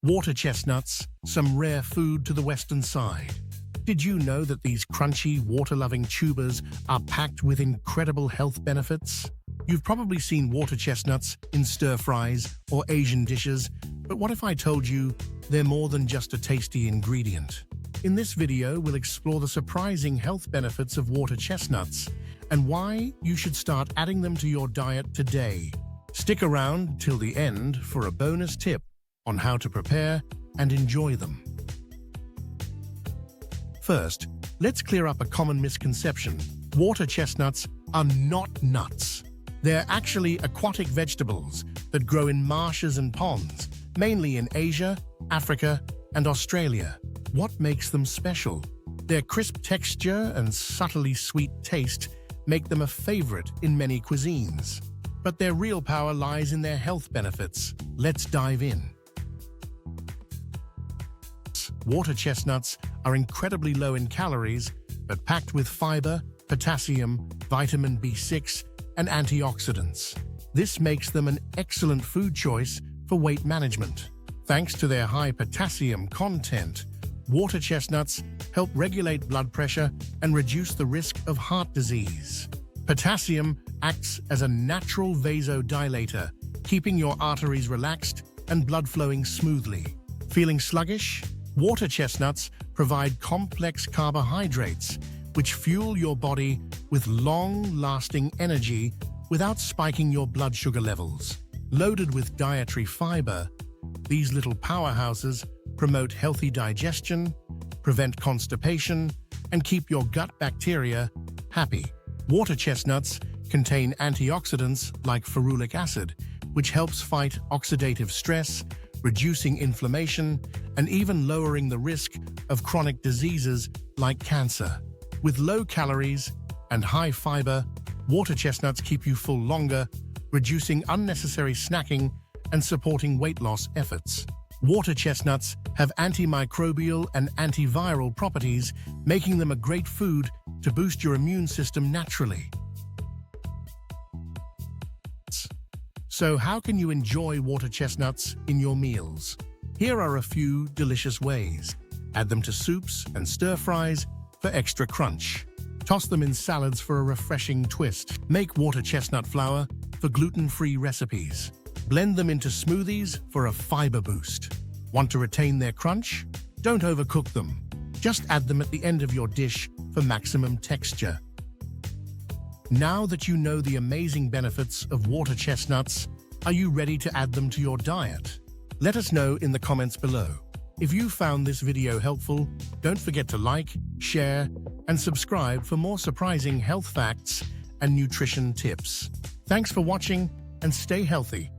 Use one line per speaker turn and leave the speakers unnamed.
Water chestnuts, some rare food to the western side. Did you know that these crunchy, water-loving tubers are packed with incredible health benefits? You've probably seen water chestnuts in stir-fries or Asian dishes, but what if I told you they're more than just a tasty ingredient? In this video, we'll explore the surprising health benefits of water chestnuts and why you should start adding them to your diet today. Stick around till the end for a bonus tip on how to prepare and enjoy them. First, let's clear up a common misconception. Water chestnuts are not nuts. They're actually aquatic vegetables that grow in marshes and ponds, mainly in Asia, Africa, and Australia. What makes them special? Their crisp texture and subtly sweet taste make them a favorite in many cuisines. But their real power lies in their health benefits. Let's dive in. Water chestnuts are incredibly low in calories, but packed with fiber, potassium, vitamin B6, and antioxidants. This makes them an excellent food choice for weight management. Thanks to their high potassium content, water chestnuts help regulate blood pressure and reduce the risk of heart disease. Potassium acts as a natural vasodilator, keeping your arteries relaxed and blood flowing smoothly. Feeling sluggish? Water chestnuts provide complex carbohydrates, which fuel your body with long-lasting energy without spiking your blood sugar levels. Loaded with dietary fiber, these little powerhouses promote healthy digestion, prevent constipation, and keep your gut bacteria happy. Water chestnuts contain antioxidants like ferulic acid, which helps fight oxidative stress, reducing inflammation, and even lowering the risk of chronic diseases like cancer. With low calories and high fiber, water chestnuts keep you full longer, reducing unnecessary snacking and supporting weight loss efforts. Water chestnuts have antimicrobial and antiviral properties, making them a great food to boost your immune system naturally. So how can you enjoy water chestnuts in your meals? Here are a few delicious ways. Add them to soups and stir-fries for extra crunch. Toss them in salads for a refreshing twist. Make water chestnut flour for gluten-free recipes. Blend them into smoothies for a fiber boost. Want to retain their crunch? Don't overcook them. Just add them at the end of your dish for maximum texture. Now that you know the amazing benefits of water chestnuts, are you ready to add them to your diet? Let us know in the comments below. If you found this video helpful, don't forget to like, share, and subscribe for more surprising health facts and nutrition tips. Thanks for watching and stay healthy.